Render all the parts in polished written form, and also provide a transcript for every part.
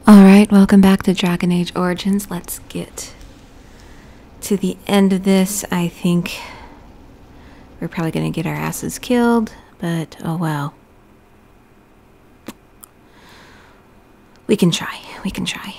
Alright, welcome back to Dragon Age Origins. Let's get to the end of this. I think we're probably going to get our asses killed, but oh well. We can try. We can try.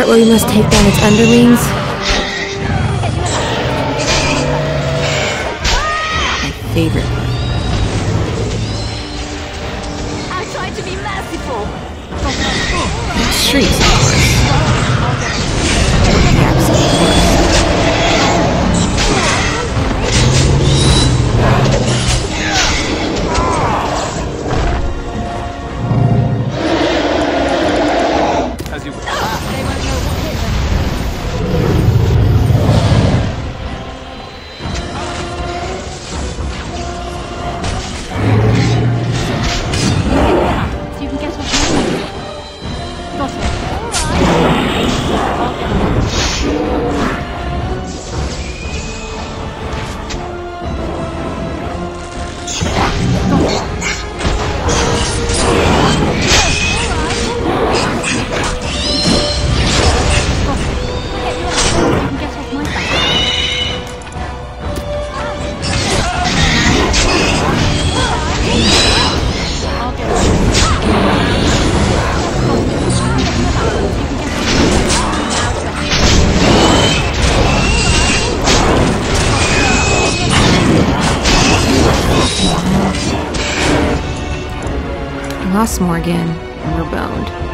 Where we must take down its underlings. My favorite part. I tried to be merciful. Shrieks, of course. Yeah, costs more again, and we're boned.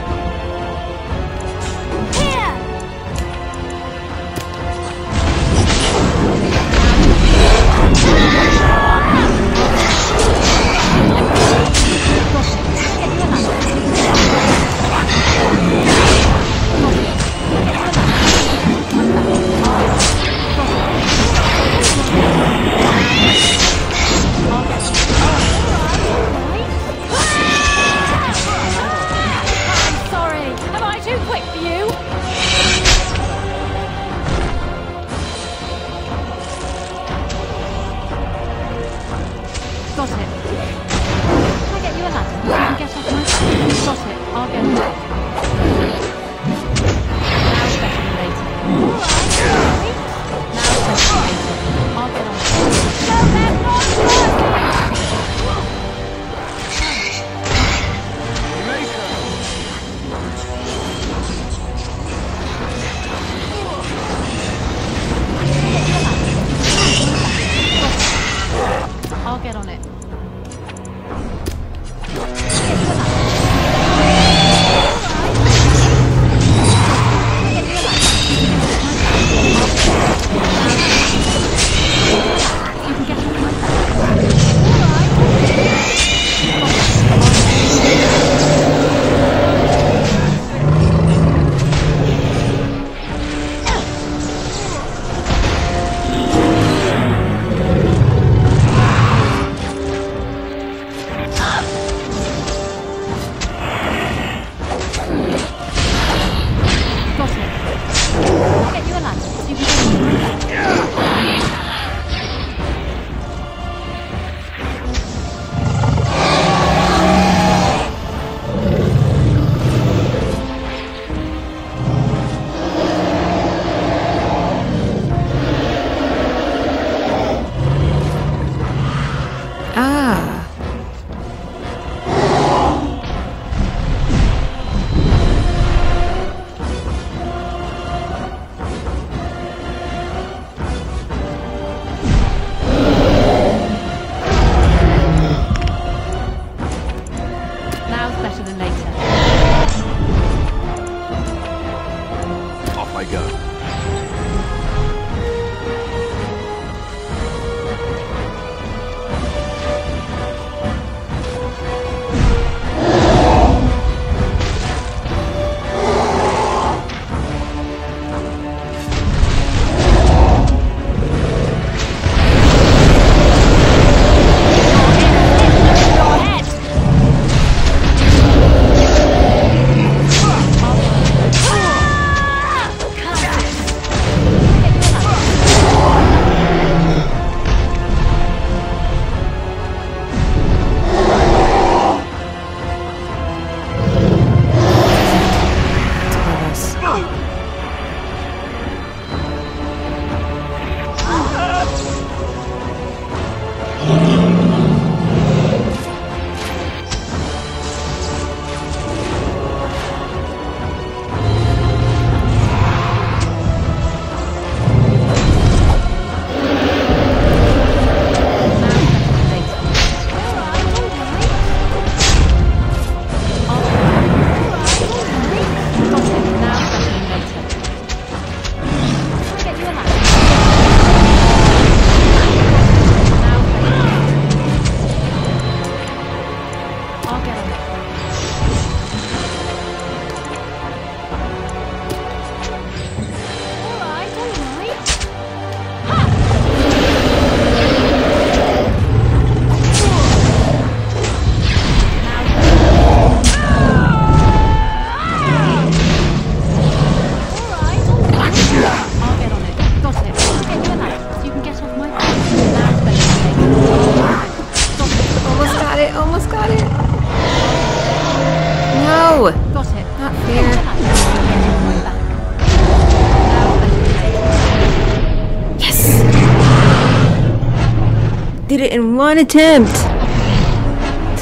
Did it in one attempt.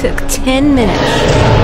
Took 10 minutes.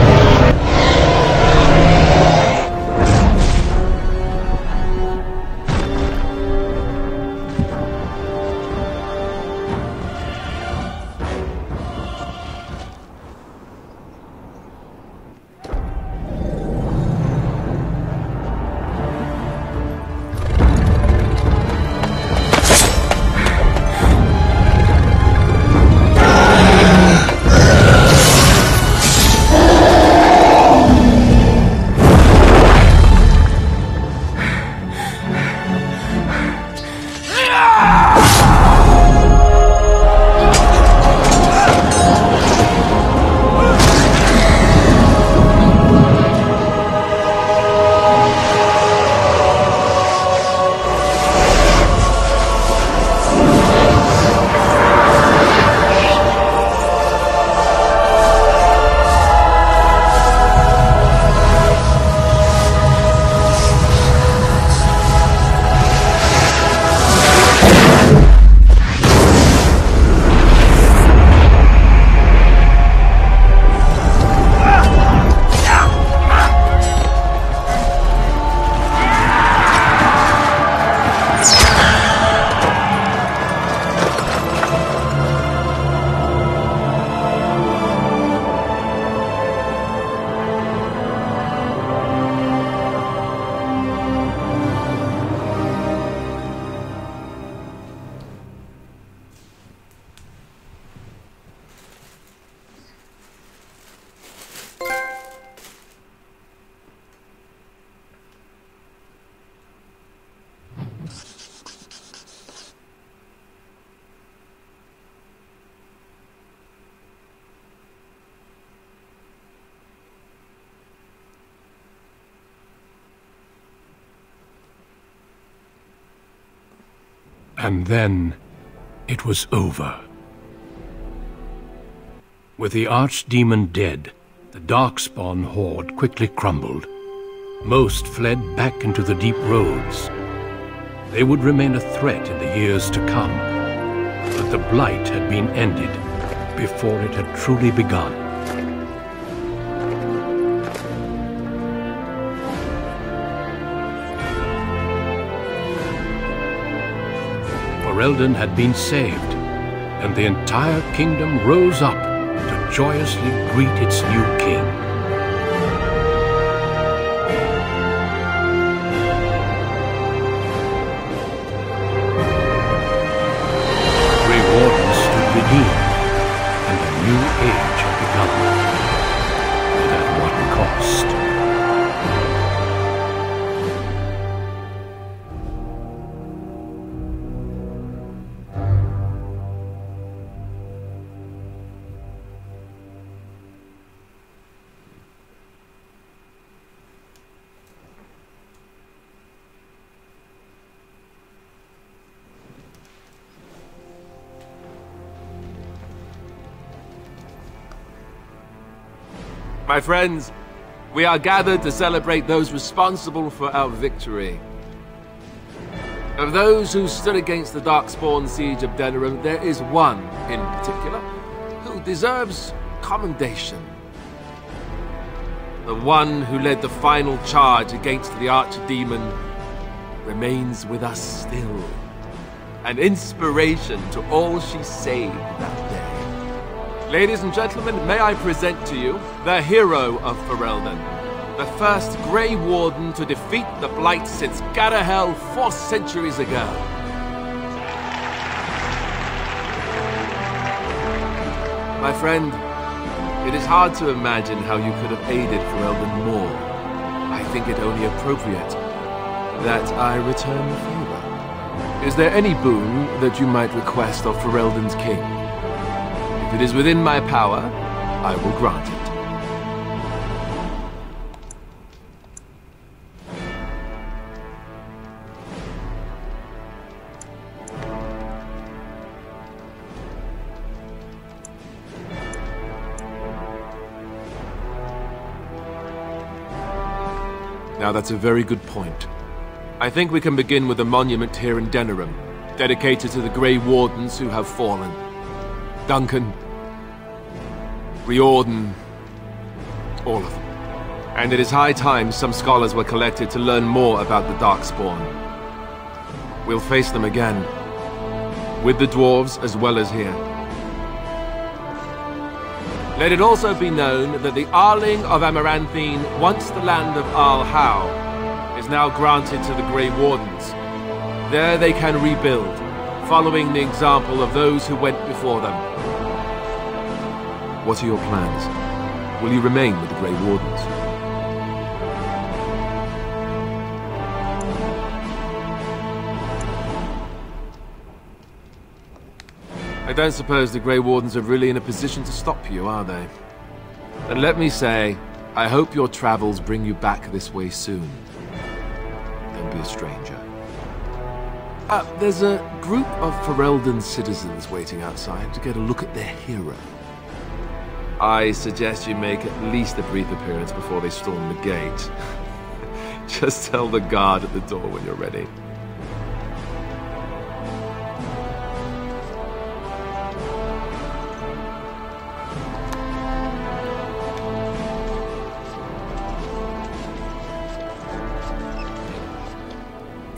And then, it was over. With the Archdemon dead, the Darkspawn horde quickly crumbled. Most fled back into the deep roads. They would remain a threat in the years to come. But the Blight had been ended before it had truly begun. Ferelden had been saved, and the entire kingdom rose up to joyously greet its new king. The Grey Wardens stood redeemed, and a new age had begun. But at what cost? My friends, we are gathered to celebrate those responsible for our victory. Of those who stood against the Darkspawn siege of Denerim, there is one in particular who deserves commendation. The one who led the final charge against the Archdemon remains with us still. An inspiration to all she saved that day. Ladies and gentlemen, may I present to you the hero of Ferelden, the first Grey Warden to defeat the Blight since Garahel 4 centuries ago. My friend, it is hard to imagine how you could have aided Ferelden more. I think it only appropriate that I return the favor. Is there any boon that you might request of Ferelden's king? If it is within my power, I will grant it. Now that's a very good point. I think we can begin with a monument here in Denerim, dedicated to the Grey Wardens who have fallen. Duncan, Riordan, all of them. And it is high time some scholars were collected to learn more about the Darkspawn. We'll face them again, with the dwarves as well as here. Let it also be known that the Arling of Amaranthine, once the land of Arl Howe, is now granted to the Grey Wardens. There they can rebuild, following the example of those who went before them. What are your plans? Will you remain with the Grey Wardens? I don't suppose the Grey Wardens are really in a position to stop you, are they? And let me say, I hope your travels bring you back this way soon. Don't be a stranger. There's a group of Ferelden citizens waiting outside to get a look at their hero. I suggest you make at least a brief appearance before they storm the gate. Just tell the guard at the door when you're ready.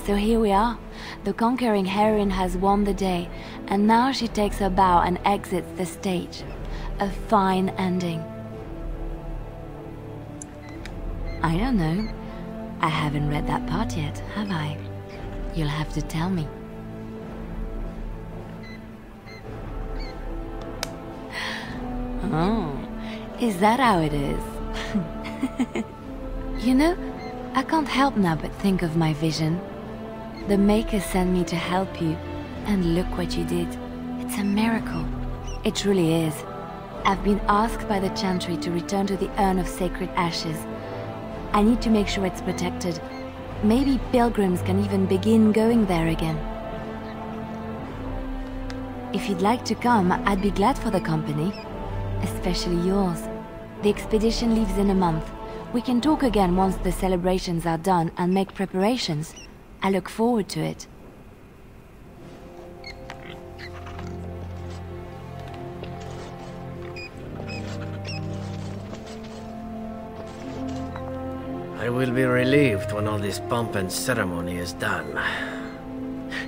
So here we are. The conquering heroine has won the day, and now she takes her bow and exits the stage. A fine ending. I don't know. I haven't read that part yet, have I? You'll have to tell me. Oh, is that how it is? You know, I can't help now but think of my vision. The Maker sent me to help you, and look what you did. It's a miracle. It truly is. I've been asked by the Chantry to return to the Urn of Sacred Ashes. I need to make sure it's protected. Maybe pilgrims can even begin going there again. If you'd like to come, I'd be glad for the company. Especially yours. The expedition leaves in a month. We can talk again once the celebrations are done and make preparations. I look forward to it. I will be relieved when all this pomp and ceremony is done.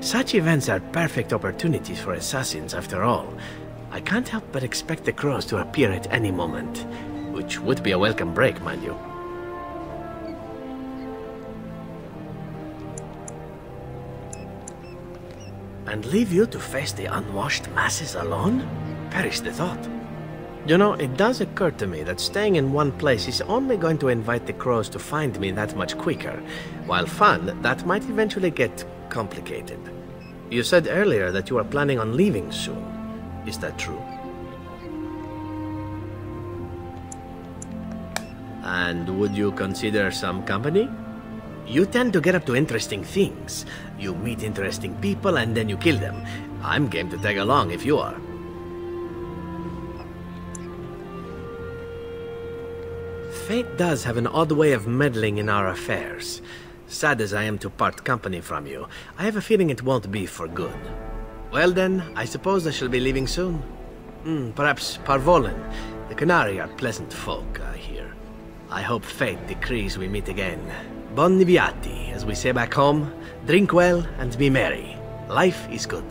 Such events are perfect opportunities for assassins, after all. I can't help but expect the crows to appear at any moment, which would be a welcome break, mind you. And leave you to face the unwashed masses alone? Perish the thought. You know, it does occur to me that staying in one place is only going to invite the crows to find me that much quicker. While fun, that might eventually get complicated. You said earlier that you are planning on leaving soon. Is that true? And would you consider some company? You tend to get up to interesting things. You meet interesting people and then you kill them. I'm game to tag along if you are. Fate does have an odd way of meddling in our affairs. Sad as I am to part company from you, I have a feeling it won't be for good. Well then, I suppose I shall be leaving soon. Perhaps Parvolen. The Canary are pleasant folk, I hear. I hope fate decrees we meet again. Bon niviati, as we say back home. Drink well and be merry. Life is good.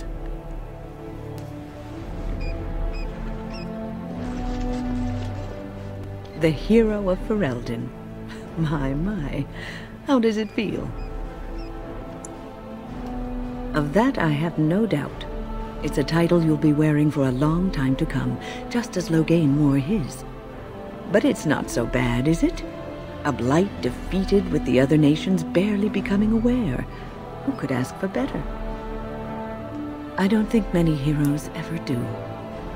The hero of Ferelden. My. How does it feel? Of that I have no doubt. It's a title you'll be wearing for a long time to come, just as Loghain wore his. But it's not so bad, is it? A blight defeated with the other nations barely becoming aware. Who could ask for better? I don't think many heroes ever do.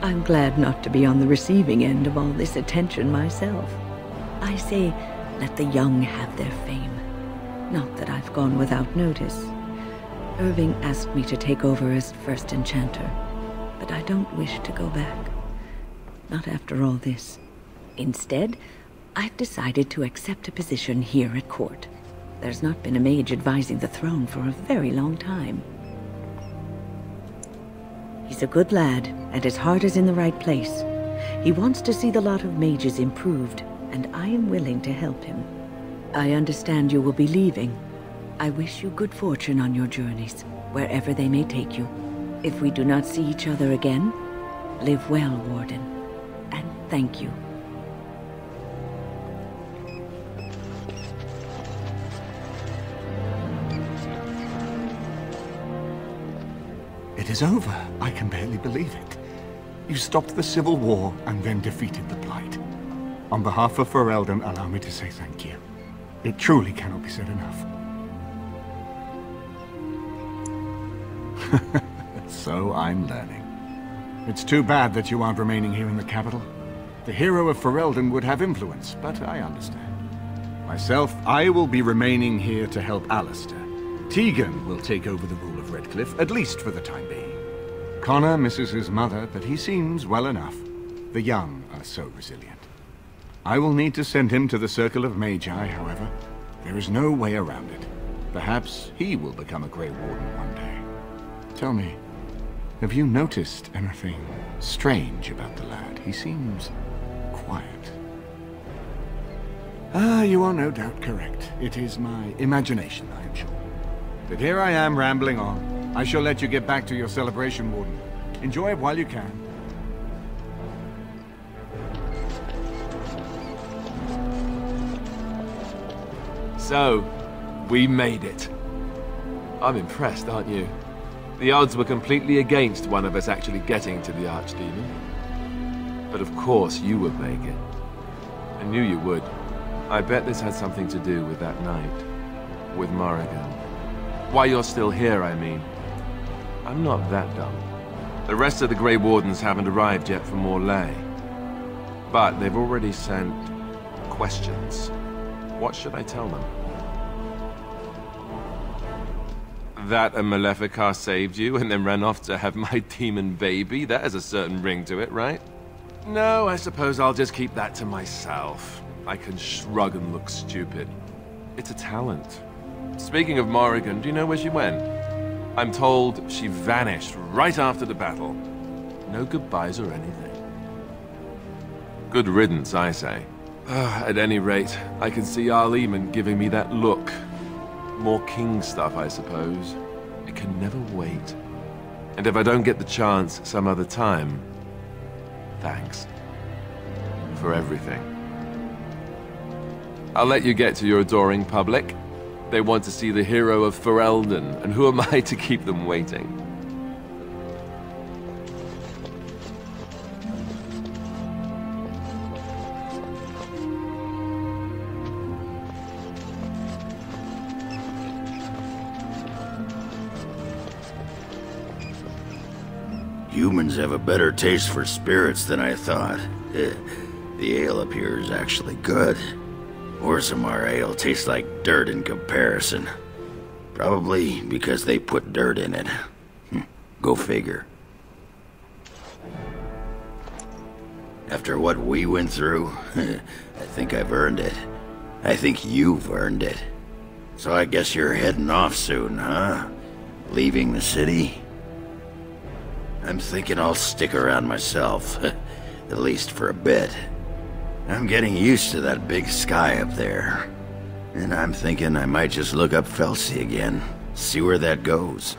I'm glad not to be on the receiving end of all this attention myself. I say, let the young have their fame. Not that I've gone without notice. Irving asked me to take over as first enchanter, but I don't wish to go back. Not after all this. Instead, I've decided to accept a position here at court. There's not been a mage advising the throne for a very long time. He's a good lad, and his heart is in the right place. He wants to see the lot of mages improved, and I am willing to help him. I understand you will be leaving. I wish you good fortune on your journeys, wherever they may take you. If we do not see each other again, live well, Warden, and thank you. It is over. I can barely believe it. You stopped the Civil War and then defeated the Blight. On behalf of Ferelden, allow me to say thank you. It truly cannot be said enough. So I'm learning. It's too bad that you aren't remaining here in the capital. The hero of Ferelden would have influence, but I understand. Myself, I will be remaining here to help Alistair. Tegan will take over the rule of Redcliffe, at least for the time being. Connor misses his mother, but he seems well enough. The young are so resilient. I will need to send him to the Circle of Magi, however. There is no way around it. Perhaps he will become a Grey Warden one day. Tell me, have you noticed anything strange about the lad? He seems quiet. Ah, you are no doubt correct. It is my imagination, I am sure. But here I am rambling on. I shall let you get back to your celebration, Warden. Enjoy it while you can. So, we made it. I'm impressed, aren't you? The odds were completely against one of us actually getting to the Archdemon. But of course you would make it. I knew you would. I bet this had something to do with that night. With Morrigan. Why you're still here, I mean. I'm not that dumb. The rest of the Grey Wardens haven't arrived yet from Morlaix. But they've already sent questions. What should I tell them? that a Maleficar saved you and then ran off to have my demon baby? That has a certain ring to it, right? No, I suppose I'll just keep that to myself. I can shrug and look stupid. It's a talent. Speaking of Morrigan, do you know where she went? I'm told she vanished right after the battle. No goodbyes or anything. Good riddance, I say. At any rate, I can see Archdemon giving me that look. More king stuff, I suppose. It can never wait. And if I don't get the chance some other time, thanks. For everything. I'll let you get to your adoring public. They want to see the hero of Ferelden, and who am I to keep them waiting? Humans have a better taste for spirits than I thought. The ale up here is actually good. Orzammar ale tastes like dirt in comparison. Probably because they put dirt in it. Go figure. After what we went through, I think I've earned it. I think you've earned it. So I guess you're heading off soon, huh? Leaving the city? I'm thinking I'll stick around myself, at least for a bit. I'm getting used to that big sky up there. And I'm thinking I might just look up Felsi again, see where that goes.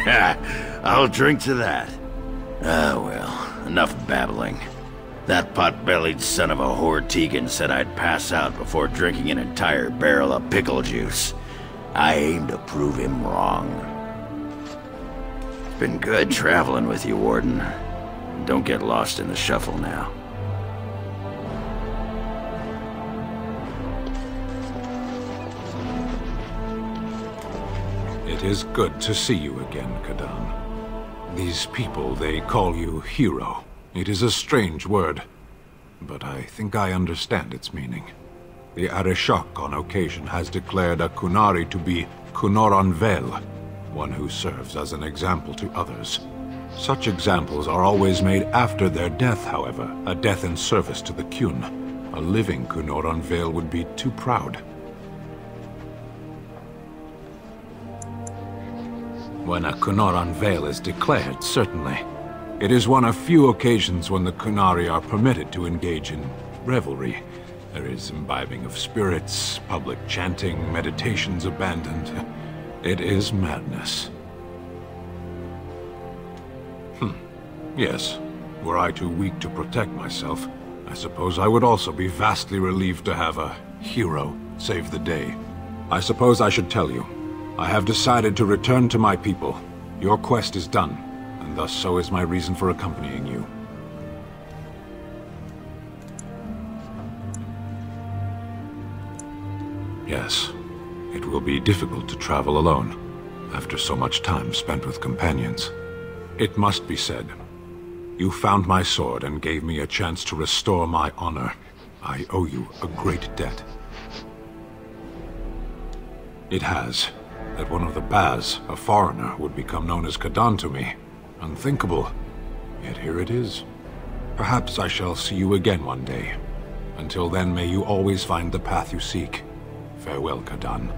Ha! I'll drink to that. Ah, well, enough babbling. That pot-bellied son of a whore Tegan said I'd pass out before drinking an entire barrel of pickle juice. I aim to prove him wrong. It's been good traveling with you, Warden. Don't get lost in the shuffle now. It is good to see you again, Kadan. These people, they call you hero. It is a strange word, but I think I understand its meaning. The Arishok on occasion has declared a Kunari to be Kunoran Vel, one who serves as an example to others. Such examples are always made after their death, however, a death in service to the Kyun. A living Kunoran Vel would be too proud. When a Kunoran Vel is declared, certainly. It is one of few occasions when the Kunari are permitted to engage in revelry. There is imbibing of spirits, public chanting, meditations abandoned. It is madness. Yes. Were I too weak to protect myself, I suppose I would also be vastly relieved to have a hero save the day. I suppose I should tell you. I have decided to return to my people. Your quest is done, and thus so is my reason for accompanying you. Yes, it will be difficult to travel alone, after so much time spent with companions. It must be said, you found my sword and gave me a chance to restore my honor. I owe you a great debt. It has, that one of the Baz, a foreigner, would become known as Kadan to me. Unthinkable, yet here it is. Perhaps I shall see you again one day. Until then, may you always find the path you seek. Farewell, Kadan.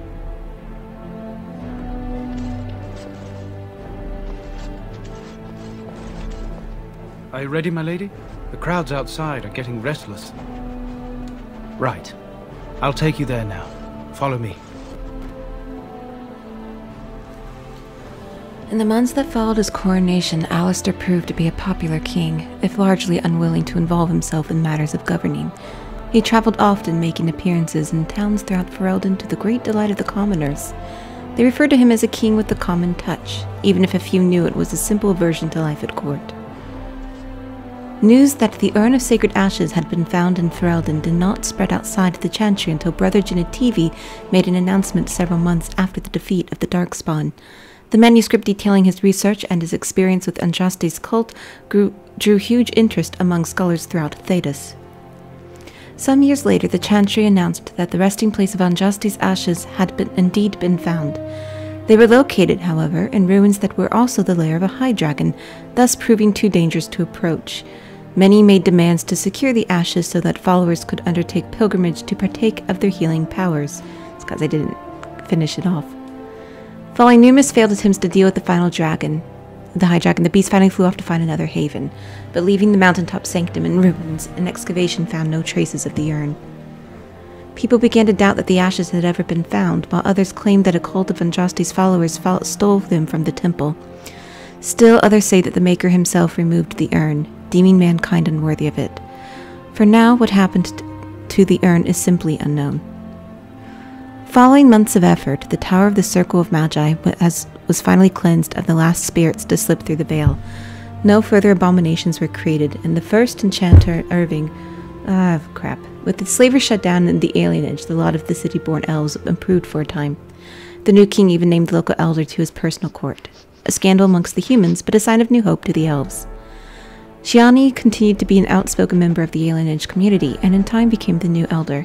Are you ready, my lady? The crowds outside are getting restless. Right. I'll take you there now. Follow me. In the months that followed his coronation, Alistair proved to be a popular king, if largely unwilling to involve himself in matters of governing. He traveled often, making appearances in towns throughout Ferelden to the great delight of the commoners. They referred to him as a king with the common touch, even if a few knew it was a simple version to life at court. News that the Urn of Sacred Ashes had been found in Ferelden did not spread outside the Chantry until Brother Genetivi made an announcement several months after the defeat of the Darkspawn. The manuscript detailing his research and his experience with Andraste's cult drew huge interest among scholars throughout Thedas. Some years later, the Chantry announced that the resting place of Anjasti's ashes had indeed been found. They were located, however, in ruins that were also the lair of a high dragon, thus proving too dangerous to approach. Many made demands to secure the ashes so that followers could undertake pilgrimage to partake of their healing powers. It's because I didn't finish it off. Following numerous failed attempts to deal with the final dragon, the high dragon, the beast finally flew off to find another haven, but leaving the mountaintop sanctum in ruins, an excavation found no traces of the urn. People began to doubt that the ashes had ever been found, while others claimed that a cult of Andrasti's followers stole them from the temple. Still, others say that the Maker himself removed the urn, deeming mankind unworthy of it. For now, what happened to the urn is simply unknown. Following months of effort, the Tower of the Circle of Magi was finally cleansed of the last spirits to slip through the veil. No further abominations were created, and the first enchanter, with the slavers shut down and the alienage, the lot of the city-born elves improved for a time. The new king even named the local elder to his personal court. A scandal amongst the humans, but a sign of new hope to the elves. Shiani continued to be an outspoken member of the alienage community, and in time became the new elder.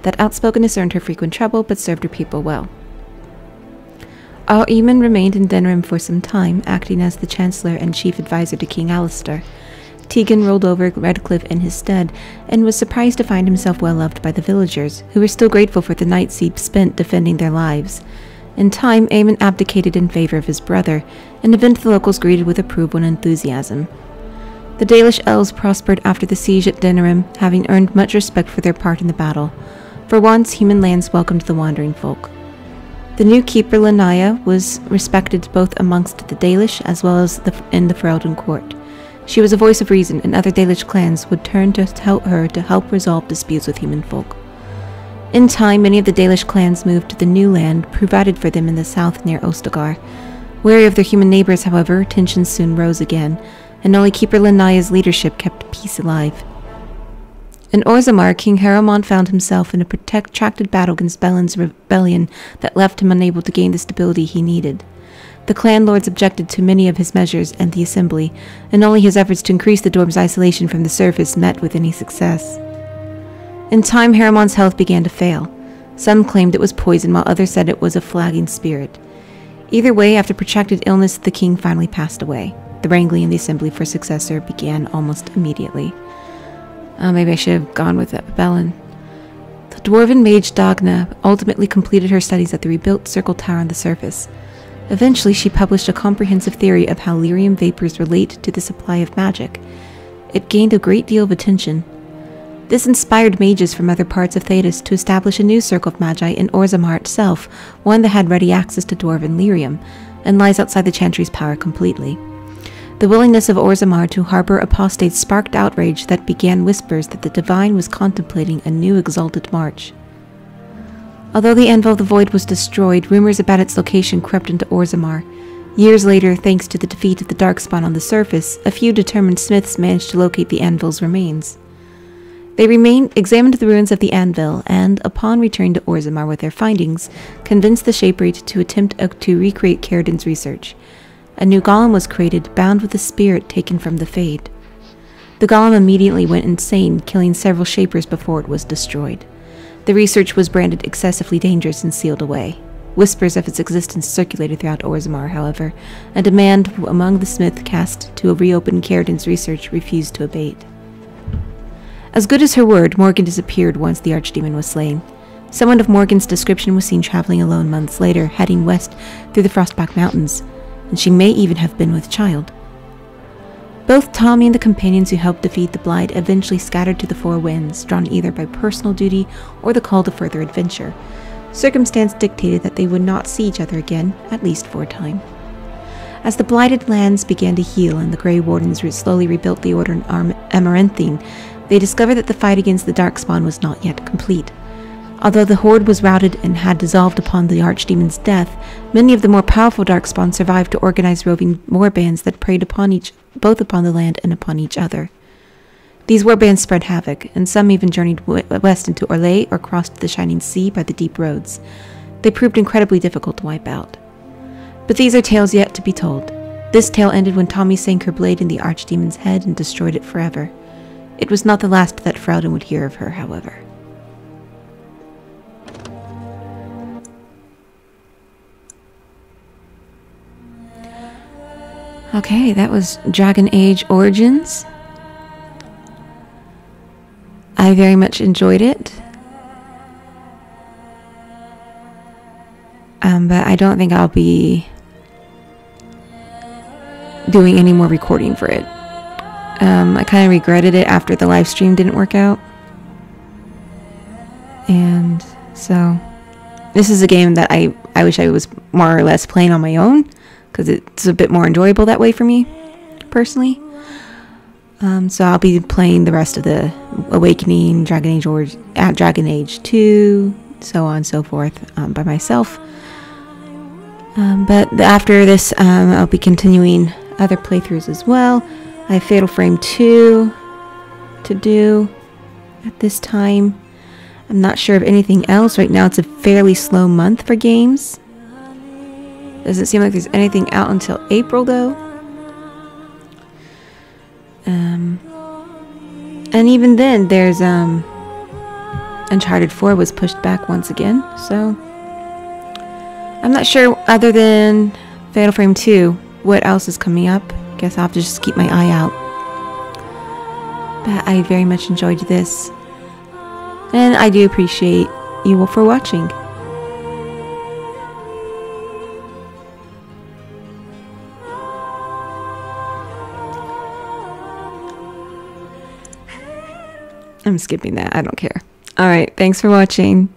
That outspokenness earned her frequent trouble, but served her people well. Eamon remained in Denerim for some time, acting as the Chancellor and Chief Advisor to King Alistair. Tegan rolled over Redcliffe in his stead, and was surprised to find himself well loved by the villagers, who were still grateful for the nights he'd spent defending their lives. In time, Eamon abdicated in favor of his brother, an event the locals greeted with approval and enthusiasm. The Dalish elves prospered after the siege at Denerim, having earned much respect for their part in the battle. For once, human lands welcomed the wandering folk. The new keeper, Lanaya, was respected both amongst the Dalish as well as in the Ferelden court. She was a voice of reason, and other Dalish clans would turn to her to help resolve disputes with human folk. In time, many of the Dalish clans moved to the new land provided for them in the south near Ostagar. Wary of their human neighbors, however, tensions soon rose again, and only Keeper Lanaya's leadership kept peace alive. In Orzammar, King Haramon found himself in a protracted battle against Belin's rebellion that left him unable to gain the stability he needed. The clan lords objected to many of his measures and the assembly, and only his efforts to increase the Dwarves' isolation from the surface met with any success. In time, Haramon's health began to fail. Some claimed it was poison, while others said it was a flagging spirit. Either way, after protracted illness, the king finally passed away. The wrangling in the assembly for successor began almost immediately. Maybe I should have gone with Belin. The dwarven mage Dagna ultimately completed her studies at the rebuilt circle tower on the surface. Eventually, she published a comprehensive theory of how lyrium vapors relate to the supply of magic. It gained a great deal of attention. This inspired mages from other parts of Thedas to establish a new circle of magi in Orzammar itself, one that had ready access to dwarven lyrium, and lies outside the Chantry's power completely. The willingness of Orzammar to harbor apostates sparked outrage that began whispers that the Divine was contemplating a new exalted march. Although the Anvil of the Void was destroyed, rumors about its location crept into Orzammar. Years later, thanks to the defeat of the Darkspawn on the surface, a few determined smiths managed to locate the Anvil's remains. They examined the ruins of the Anvil, and, upon returning to Orzammar with their findings, convinced the Shaperate to attempt to recreate Caridin's research. A new golem was created, bound with the spirit taken from the Fade. The golem immediately went insane, killing several Shapers before it was destroyed. The research was branded excessively dangerous and sealed away. Whispers of its existence circulated throughout Orzammar, however, a demand among the smith cast to reopen Caridin's research refused to abate. As good as her word, Morgan disappeared once the Archdemon was slain. Someone of Morgan's description was seen traveling alone months later, heading west through the Frostback Mountains, and she may even have been with child. Both Tommy and the companions who helped defeat the Blight eventually scattered to the four winds, drawn either by personal duty or the call to further adventure. Circumstance dictated that they would not see each other again, at least for a time. As the blighted lands began to heal and the Grey Wardens slowly rebuilt the Order in Amaranthine, they discovered that the fight against the Darkspawn was not yet complete. Although the Horde was routed and had dissolved upon the Archdemon's death, many of the more powerful Darkspawn survived to organize roving warbands that preyed both upon the land and upon each other. These warbands spread havoc, and some even journeyed west into Orlais or crossed the Shining Sea by the deep roads. They proved incredibly difficult to wipe out. But these are tales yet to be told. This tale ended when Tommy sank her blade in the Archdemon's head and destroyed it forever. It was not the last that Ferelden would hear of her, however. Okay, that was Dragon Age Origins. I very much enjoyed it. But I don't think I'll be doing any more recording for it. I kind of regretted it after the live stream didn't work out. And so this is a game that I wish I was more or less playing on my own, because it's a bit more enjoyable that way for me, personally. So I'll be playing the rest of the Awakening, Dragon Age 2, so on and so forth, by myself. But after this, I'll be continuing other playthroughs as well. I have Fatal Frame 2 to do at this time. I'm not sure of anything else. Right now it's a fairly slow month for games. Doesn't seem like there's anything out until April though. And even then there's Uncharted 4 was pushed back once again, so I'm not sure, other than Fatal Frame 2, what else is coming up. Guess I'll have to just keep my eye out. But I very much enjoyed this. And I do appreciate you all for watching. I'm skipping that, I don't care. Alright, thanks for watching.